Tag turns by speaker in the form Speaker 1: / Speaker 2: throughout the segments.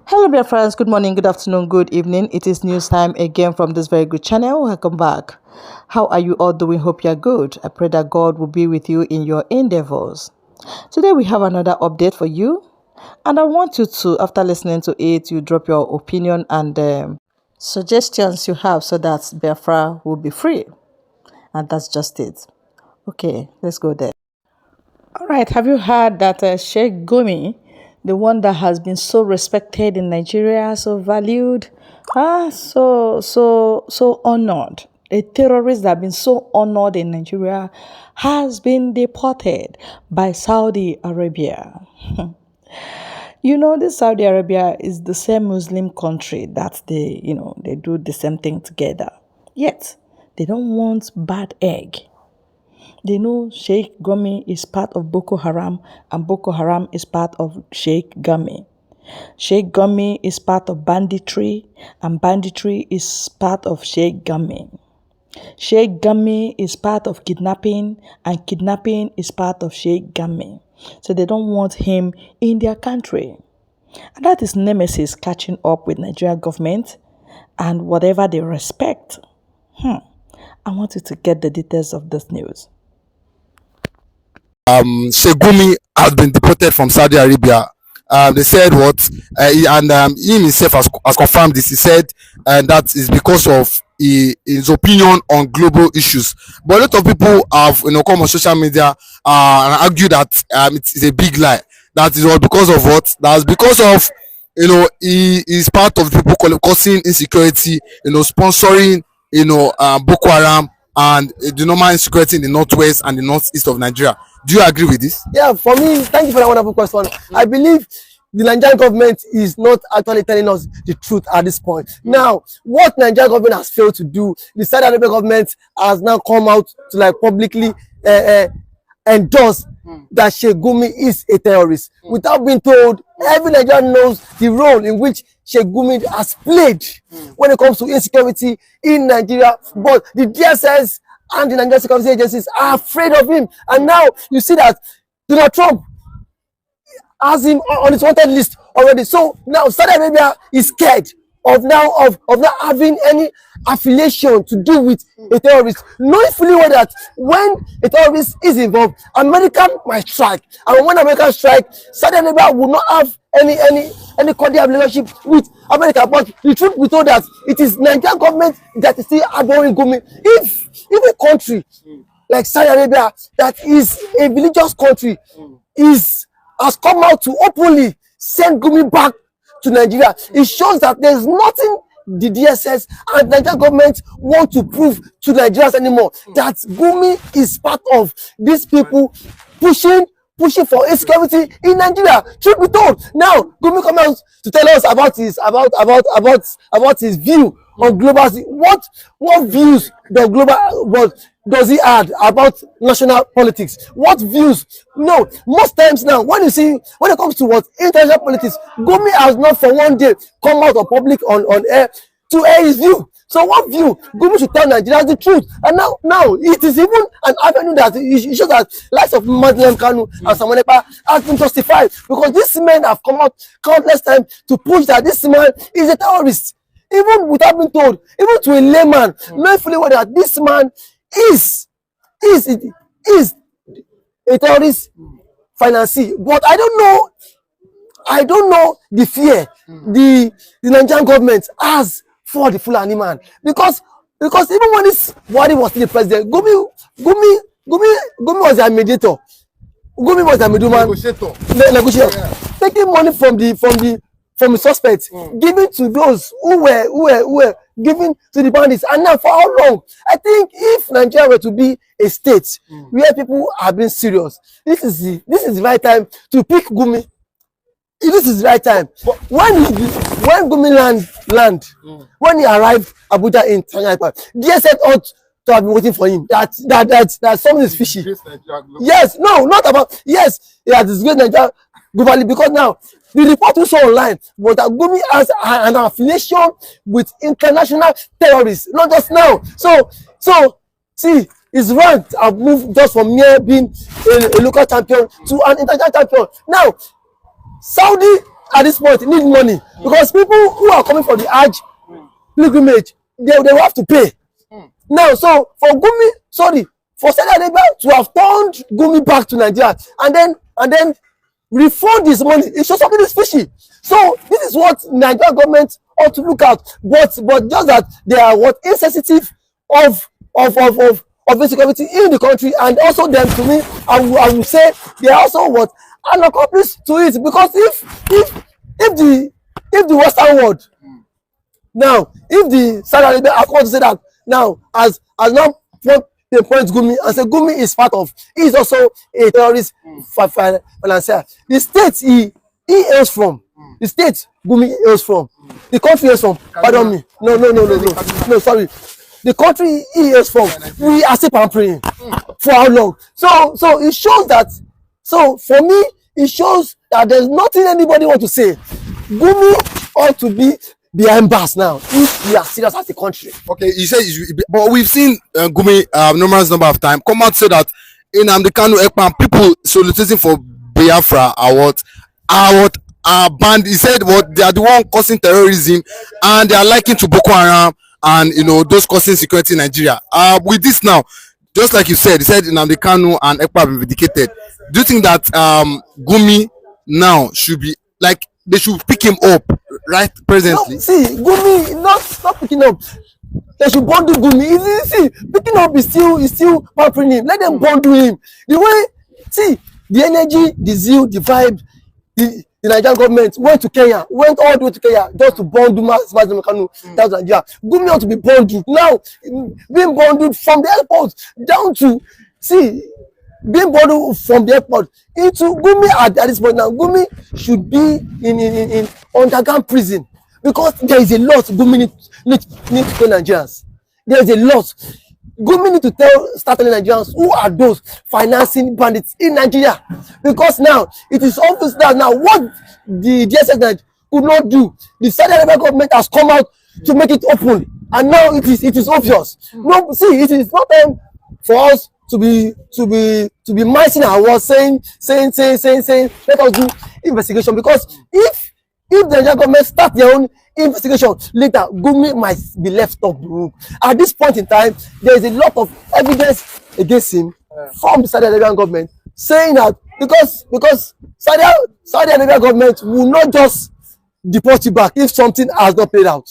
Speaker 1: Hello, dear friends. Good morning, good afternoon, good evening. It is news time again from this very good channel. Welcome back. How are you all doing? Hope you're good. I pray that God will be with you in your endeavors. Today, we have another update for you. And I want you to, after listening to it, you drop your opinion and suggestions you have so that Biafra will be free. And that's just it. Okay, let's go there. All right, have you heard that Sheikh Gunmi, the one that has been so respected in Nigeria, so valued, so honored, a terrorist that has been so honored in Nigeria, has been deported by Saudi Arabia. You know, this Saudi Arabia is the same Muslim country that they do the same thing together. Yet, they don't want bad egg. They know Sheikh Gunmi is part of Boko Haram and Boko Haram is part of Sheikh Gunmi. Sheikh Gunmi is part of banditry and banditry is part of Sheikh Gunmi. Sheikh Gunmi is part of kidnapping and kidnapping is part of Sheikh Gunmi. So they don't want him in their country. And that is nemesis catching up with Nigerian government and whatever they respect. I want you to get the details of this news.
Speaker 2: Sheikh Gunmi has been deported from Saudi Arabia. They said what, he himself has confirmed this. He said, and that is because of his opinion on global issues. But a lot of people have, come on social media and argue that it is a big lie. That is all because of what? That's because of he is part of the people causing insecurity, sponsoring, Boko Haram and the normal insecurity in the northwest and the northeast of Nigeria. Do you agree with this?
Speaker 3: Yeah, for me, thank you for that wonderful question. I believe the Nigerian government is not actually telling us the truth at this point. Now, what Nigerian government has failed to do, the Saudi Arabian government has now come out to publicly endorse that Sheikh Gunmi is a terrorist without being told. Every Nigerian knows the role in which Sheikh Gunmi has played when it comes to insecurity in Nigeria. But the DSS and the Nigerian security agencies are afraid of him. And now you see that Donald Trump has him on his wanted list already. So now Saudi Arabia is scared of not having any affiliation to do with a terrorist, knowing fully well that when a terrorist is involved, America might strike, and when America strikes, Saudi Arabia will not have any cordial relationship with America. But the truth be told, that it is Nigerian government that is still adoring Gunmi. If a country like Saudi Arabia, that is a religious country, has come out to openly send Gunmi back to Nigeria, it shows that there is nothing the DSS and Nigerian government want to prove to Nigerians anymore, that Gunmi is part of these people pushing for insecurity in Nigeria. Truth be told, now Gunmi come out to tell us about his view on global. What views the global does he add about national politics? What views? No, most times now when it comes to what international politics, Gunmi has not for one day come out of public on air to air his view. So what view? Gunmi should tell Nigerians the truth. And now it is even an avenue that it shows that likes of Madeleine Kanu and Samuel Ekpa has been justified, because these men have come out countless times to push that this man is a terrorist, even without being told, even to a layman, knowing fully well that this man is a terrorist financier. But I don't know the fear the Nigerian government has for the Fulani man, because even when this Buhari was still the president, Gunmi was their mediator. Gunmi was their middleman, negotiator, taking money from the suspects, giving to those who were giving to the bandits. And now for how long? I think if Nigeria were to be a state where people are being serious, this is the right time to pick Gunmi. This is the right time. But when Gunmi land, when he arrived Abuja in Tanzania, DSS ought to have been waiting for him. That something is fishy. Yes, no, not about. Yes, he has disgraced Nigeria globally, because now the report we saw online was that Gunmi has an affiliation with international terrorists, not just now. So see, his rank have moved just from mere being a local champion to an international champion. Now, Saudi at this point need money because people who are coming for the Hajj pilgrimage, they will have to pay. Now, so for Gunmi, sorry, for Saudi Arabia to have turned Gunmi back to Nigeria and then refund this money, it shows something is fishy. So this is what Nigerian government ought to look at. But just that they are insensitive of insecurity in the country, and also them, to me, I will say they are also an accomplice to it, because if the Western world now, if the Saudi Arabia are going to say that now, as now they point Gunmi and say Gunmi is is also a terrorist financier. The state he hails from, the state Gunmi hails from, the country hails from, pardon me, no, sorry, the country he hails from, we are still pampering for how long? So it shows that, so for me, it shows that there's nothing anybody want to say. Gunmi ought to be behind bars now if we are serious as a country.
Speaker 2: Okay, you say, but we've seen Gunmi numerous number of times come out say that in the Kanu Ekpan, people soliciting for Biafra are banned. He said they are the one causing terrorism and they are likened to Boko Haram and those causing security in Nigeria. With this now, just like you said, he said the Kanu and Ekpa have been vindicated. Do you think that Gunmi now should be like they should pick him up right presently?
Speaker 3: No, see, Gunmi not picking up. They should bundle Gunmi. See, picking up is still pampering him. Let them bundle him. The way, see, the energy, the zeal, the vibe, the Nigerian government went all the way to Kenya just to bundle Mazi Kanu down to Nigeria. Gunmi ought to be bundled. Now, being bundled from the airport down to, see, being bundled from the airport into Gunmi at this point now. Gunmi should be in underground prison, because there is a lot Gunmi need to tell Nigerians. There is a lot. Gunmi need to start telling Nigerians who are those financing bandits in Nigeria, because now it is obvious that now what the DSS could not do, the Saudi Arabia government has come out to make it open, and now it is obvious. No, see, it is not time for us to be missing our words, saying let us do investigation, because if the Nigerian government start their own investigation later, Gunmi might be left off the room. At this point in time, there is a lot of evidence against him from the Saudi Arabian government, saying that because Saudi Arabian government will not just deport you back if something has not played out.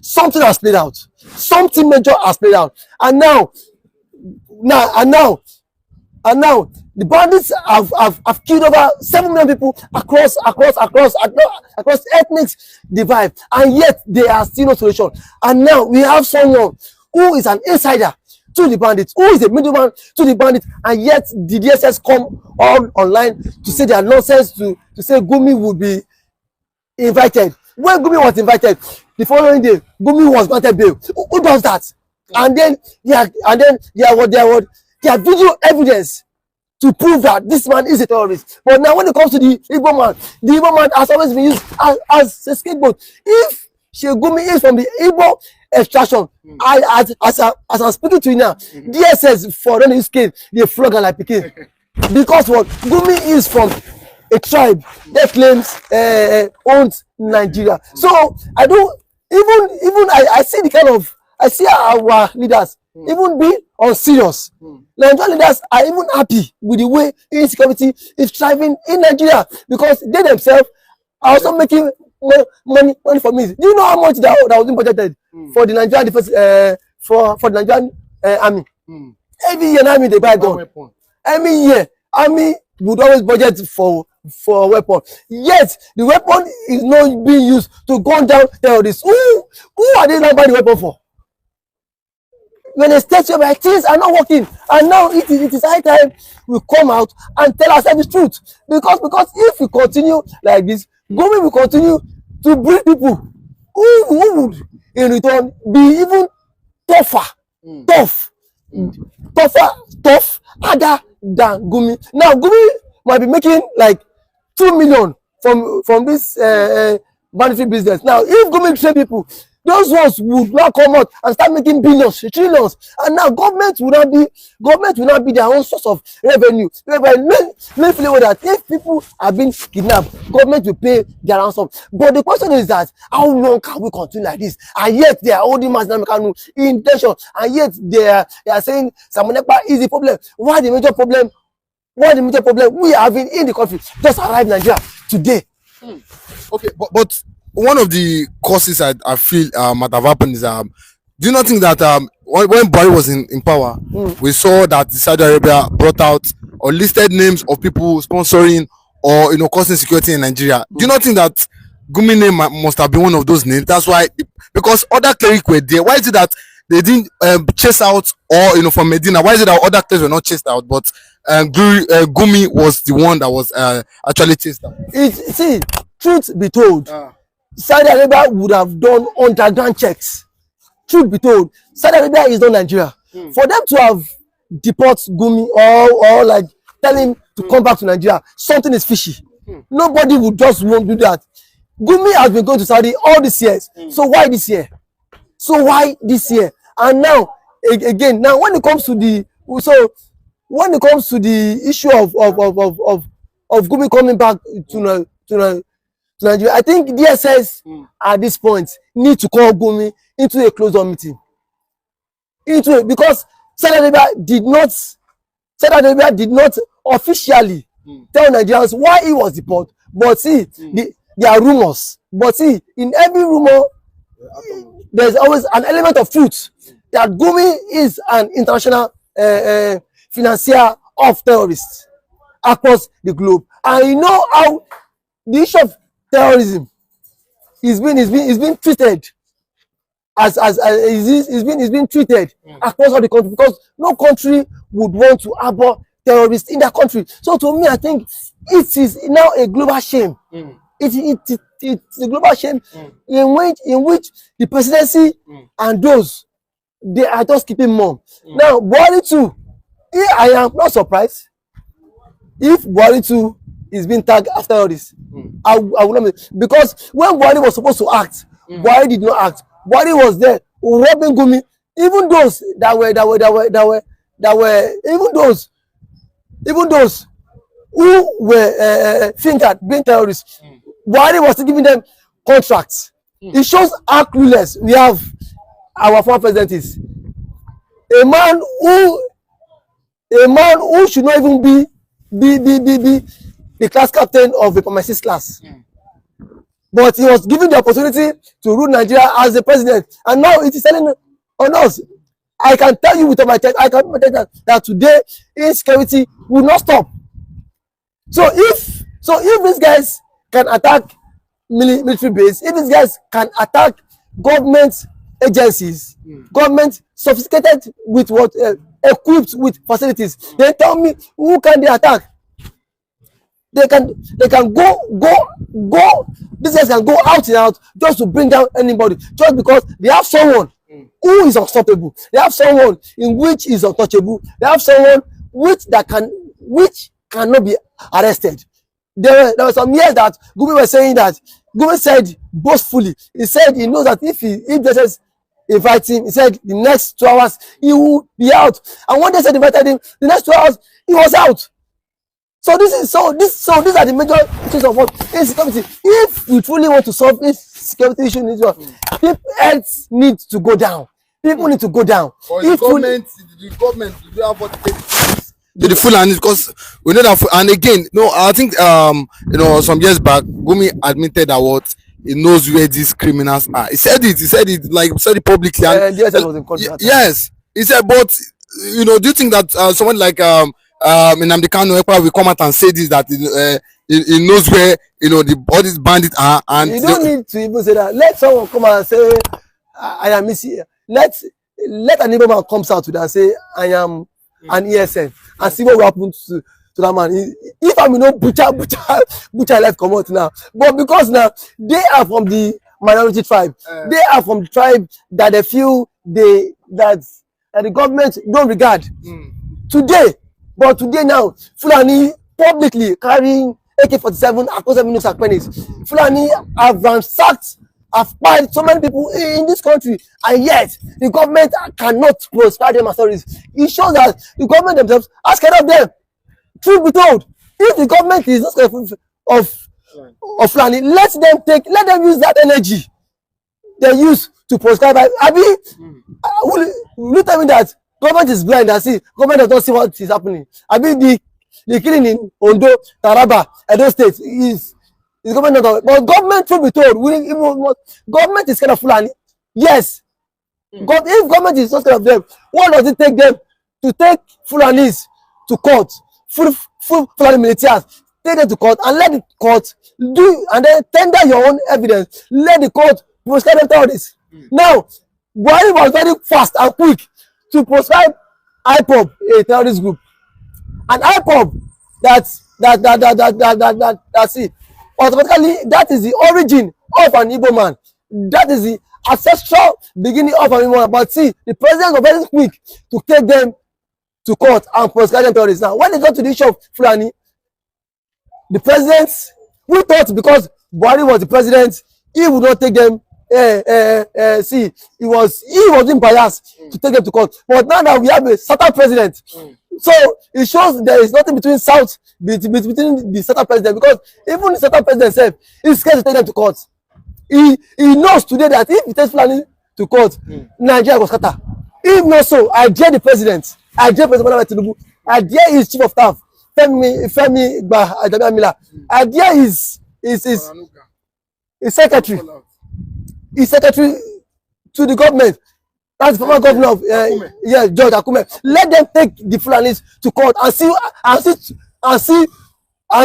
Speaker 3: Something has played out. Something major has played out, and now the bandits have killed over 7 million people across ethnic divide, and yet there are still no solution. And now we have someone who is an insider to the bandits, who is a middleman to the bandits, and yet the DSS come all online to say their nonsense, to say Gunmi would be invited. When Gunmi was invited, the following day Gunmi was granted bail. Who does that? And then there are video evidence to prove that this man is a terrorist. But now when it comes to the Igbo man has always been used as a scapegoat. If Sheikh Gunmi is from the Igbo extraction, as I'm speaking to you now, DSS for any case, they flog her like Pikin. Because what? Gunmi is from a tribe that claims owns Nigeria. So I don't even I see the kind of, I see our leaders even be on serious. Nigerian leaders are even happy with the way insecurity is thriving in Nigeria, because they themselves are also making money for me. Do you know how much that was being budgeted for the Nigerian defense, for the Nigerian army? Every year, army they buy gun. Every year, army would always budget for a weapon. Yet the weapon is not being used to gun down terrorists. Who are they now buying the weapon for? When a state where things are not working, and now it is high time we come out and tell ourselves the truth, because if we continue like this, Gunmi will continue to bring people who would in return be even tougher, harder than Gunmi. Now Gunmi might be making like 2 million from this banditry business. Now if Gunmi train people, those ones would now come out and start making billions, trillions, and now government will not be their own source of revenue. Let me know that if people are being kidnapped, government will pay their ransom. But the question is that how long can we continue like this? And yet they are holding mass intention, and yet they are saying Samonepa is the problem. Why the major problem? We are having in the country just arrived Nigeria today.
Speaker 2: Okay, but one of the causes I feel might have happened is do you not think that when Buhari was in power, we saw that Saudi Arabia brought out or listed names of people sponsoring or causing security in Nigeria? Do you not think that Gunmi name must have been one of those names? That's why, because other clerics were there. Why is it that they didn't chase out, or from Medina? Why is it that other clerics were not chased out, but Gunmi was the one that was actually chased out?
Speaker 3: See, truth be told, Saudi Arabia would have done underground checks. Truth be told, Saudi Arabia is not Nigeria. For them to have deported Gunmi or like tell him to come back to Nigeria, something is fishy. Nobody would just won't do that. Gunmi has been going to Saudi all these years. So why this year? And now again, now when it comes to the issue of Gunmi coming back to Nigeria, I think DSS at this point need to call Gunmi into a closed-door meeting. Because Saudi Arabia did not officially tell Nigerians why he was deported. But see, there are rumors. But see, in every rumor, there's always an element of truth that Gunmi is an international financier of terrorists across the globe. And you know how the issue of terrorism is being treated is being treated across all the country, because no country would want to harbor terrorists in their country. So to me, I think it is now a global shame. It's a global shame in which the presidency and those they are just keeping mum. Now Buhari too, I am not surprised if Buhari too is being tagged after all this. I will not, because when Buhari was supposed to act, Buhari did not act. Buhari was there robbing Gunmi. Even those even those who were fingered being terrorists, Buhari was still giving them contracts. It shows how clueless we have our former president is. A man who should not even be the class captain of the Promises class. But he was given the opportunity to rule Nigeria as the president, and now it is telling on us. I can tell you with my chest, that today insecurity will not stop. So if these guys can attack military base, if these guys can attack government agencies, government sophisticated with what equipped with facilities, then tell me who can they attack? They can go. These guys can go out and out just to bring down anybody, just because they have someone who is unstoppable. They have someone in which is untouchable. They have someone which cannot be arrested. There were some years that Gunmi was saying that Gunmi said boastfully. He said he knows that if they just invite him, he said the next 2 hours he will be out. And when they said invited him, the next 2 hours he was out. So these are the major issues of what insecurity. If we truly want to solve this security issue in Israel, people else need to go down. People need to go down.
Speaker 2: Or the government do have what it takes to the Fulani, because we know that. And again, no, I think some years back, Gunmi admitted that what he knows where these criminals are. He said it like said it publicly. And
Speaker 3: DSS was in court.
Speaker 2: Yes, he said. But do you think that someone like Nnamdi Kanu will come out and say this, that he knows where all these bandits are? And
Speaker 3: you don't need to even say that. Let someone come and say I am missing. Let an neighbor man comes out to that and say I am an ESN, and see what will happen to that man. If I mean no butcher left come out now, but because now they are from the minority tribe, they are from the tribe that they feel that the government don't regard. But today now, Fulani publicly carrying AK-47 across the Minus Akpenis. Fulani have ransacked have killed so many people in this country, and yet the government cannot prosper them as terrorists. It shows that the government themselves are scared of them. Truth be told, if the government is not scared of Fulani, let them use that energy they use to prescribe. Abi, will you tell me that government is blind and see government does not see what is happening? Abi, the killing in Ondo, Taraba, Edo State is government not, but government, truth be told, government is scared of Fulani. Yes. If government is not scared of them, what does it take them to take Fulanis to court? Full Fulani militias, take them to court and let the court do, and then tender your own evidence. Let the court prescribe them terrorists. Now, Buhari was very fast and quick to prescribe IPOB, a terrorist group. And IPOB, that's it. Automatically, that is the origin of an Igbo man. That is the ancestral beginning of an Igbo man. But see, the president was very quick to take them to court and prosecute them terrorists. Now, when they got to the issue of Fulani, the president, we thought because Buhari was the president, he would not take them. See, he wasn't biased to take them to court. But now that we have a certain president, so it shows there is nothing between the certain president, because even the certain president himself is scared to take them to court. He knows today that if he takes Fulani to court, Nigeria will scatter. If not so, I dare the president. I dare President Tinubu. I dare his chief of staff, Femi Gbajabiamila. I dare his secretary. His secretary to the government. That's the former governor of George Akume. Let them take the Fulanis to court and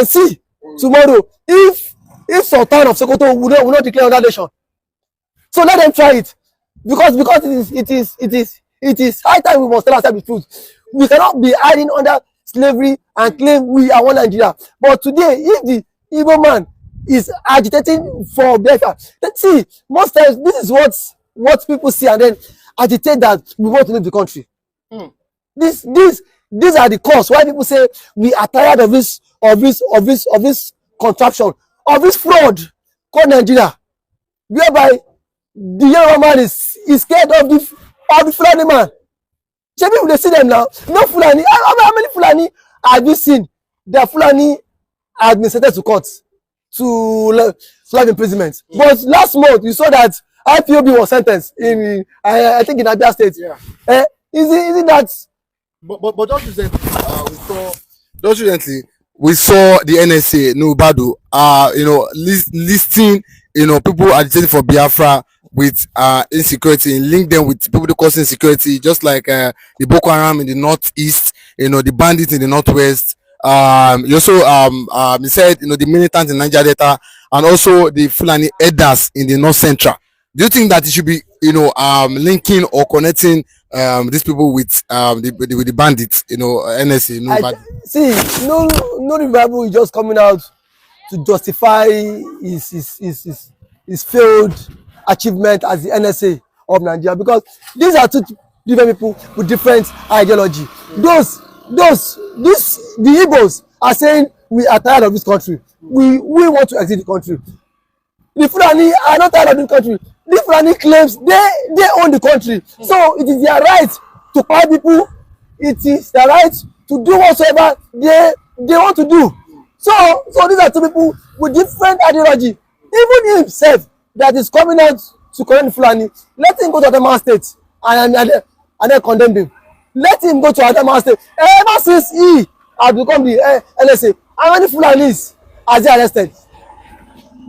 Speaker 3: see tomorrow if Sultan of Sokoto will not declare another nation. So let them try it, because it is high time we must tell ourselves the truth. We cannot be hiding under slavery and claim we are one Nigeria. But today, if the Igbo man is agitating for better, let's see, most times this is what people see and then agitate that we want to leave the country. These are the cause why people say we are tired of this contraption, of this fraud called Nigeria, whereby the young man is scared of the Fulani man. People, they see them now. No Fulani. How many Fulani have you seen? The Fulani has been sentenced to court to life imprisonment. But last month you saw that IPOB was sentenced in I think in Abia State. Yeah. Is it that?
Speaker 2: But just recently we saw the NSA Nubadu listing people agitating for Biafra with insecurity, and link them with people that cause insecurity, just like the Boko Haram in the northeast, the bandits in the northwest. You also he said the militants in Niger Delta, and also the Fulani elders in the north central. Do you think that it should be linking or connecting these people with the bandits, NSA?
Speaker 3: No Bible is just coming out to justify his failed achievement as the NSA of Nigeria, because these are two different people with different ideology. The Igbos are saying we are tired of this country. We want to exit the country. The Fulani are not tired of this country. The Fulani claims they own the country. So it is their right to fight people. It is their right to do whatsoever they want to do. So these are two people with different ideology. Even himself that is coming out to condemn Fulani, let him go to Adamawa State and then condemn him. Let him go to Adamawa State. Ever since he has become the NSA, how many Fulanis has he arrested?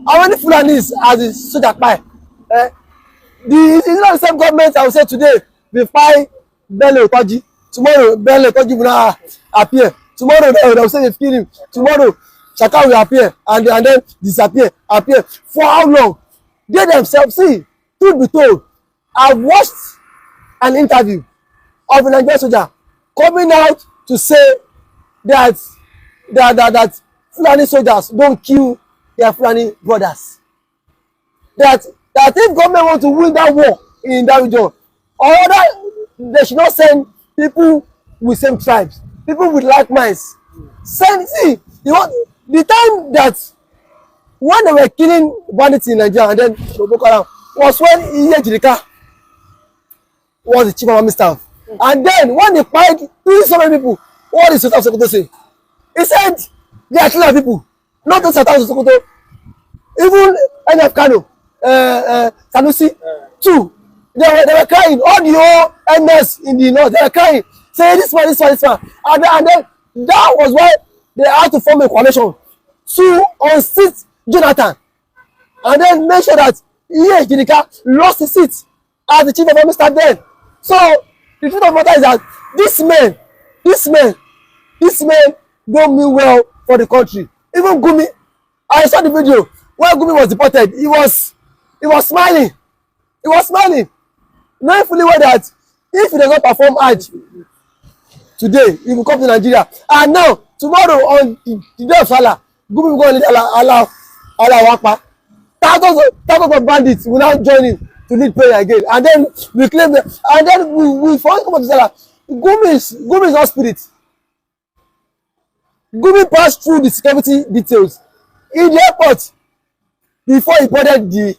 Speaker 3: How many Fulanis has the soldier kpai? It's not the same government I will say today will fight Bello Okoji. Tomorrow Bello Okoji will not appear. Tomorrow they will say they've killed him. Tomorrow Shaka will appear and then appear. For how long? They themselves, see, truth be told, I've watched an interview of a Nigerian soldier coming out to say that Fulani soldiers don't kill their Fulani brothers. That if government want to win that war in that region, or that they should not send people with same tribes, people with like minds. See, the time that when they were killing bandits in Nigeria and then Boko Haram was when Ejirika was the chief of army staff. And then when they fired so many people, what did Sultan of Sokoto say? He said they are killing people, not just Sultan of Sokoto, even NF Kano, Sanusi too. They were crying. All the whole MS in the north, they were crying. Say this one, this one, this one. And then that was why they had to form a coalition to unseat Jonathan. And then make sure that Ejirika lost his seat as the chief of army staff then. So the truth of the matter is that this man don't mean well for the country. Even Gunmi, I saw the video when Gunmi was deported. He was smiling. He was smiling, knowing fully well that if he does not perform Hajj today, he will come to Nigeria. And now tomorrow on the day of Salah, Gunmi will go and lead Allah Akbar. Thousands of bandits will now join him to lead prayer again, and then we claim that, and then we finally come to Salah. Gunmi is not spirit. Gunmi passed through the security details in the airport before he boarded the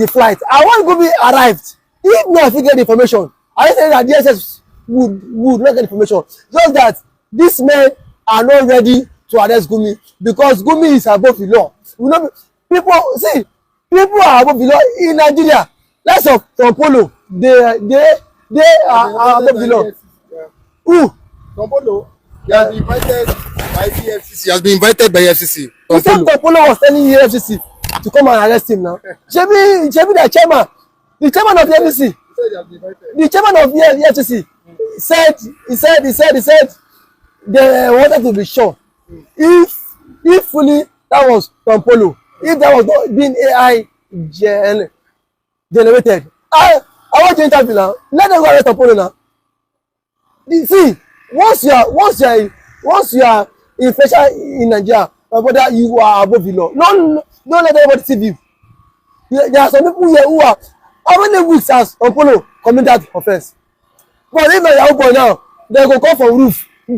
Speaker 3: flight. And when Gunmi arrived, if not get the information, I said that DSS would not get information. Just that these men are not ready to arrest Gunmi because Gunmi is above the law. People are above the law in Nigeria. Let's of Polo, they are above the law. Who?
Speaker 2: Polo, he has been invited by the FCC. He has been invited by the FCC.
Speaker 3: He said Polo was telling the FCC to come and arrest him now. Shebi the chairman of the FCC. The chairman of the FCC said they wanted to be sure if fully that was from Polo. If that was not being AI generated, I want to interview now. Let them go arrest Polo now. See, once you are inflation in Nigeria, my brother, you are above the law. Don't let anybody see you. There are some people here who are how many weeks has Polo committed that offense? But if na Yahoo boy now, they go come from roof, they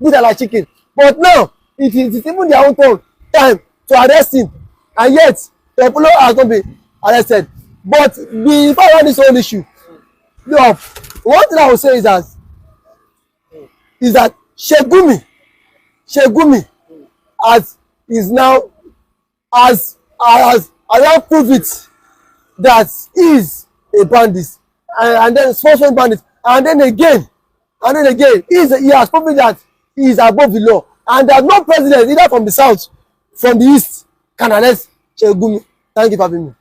Speaker 3: beat her like chicken. But now, it is even their own time to arrest him, and yet the Polo has not been arrested. But before around this whole issue, one thing I will say is that Sheikh Gunmi has now proved it that he is a bandit, and then sponsoring bandit, and then again he has proven that he is above the law, and that no president either from the south, from the east, can arrest Sheikh Gunmi. Thank you for having me.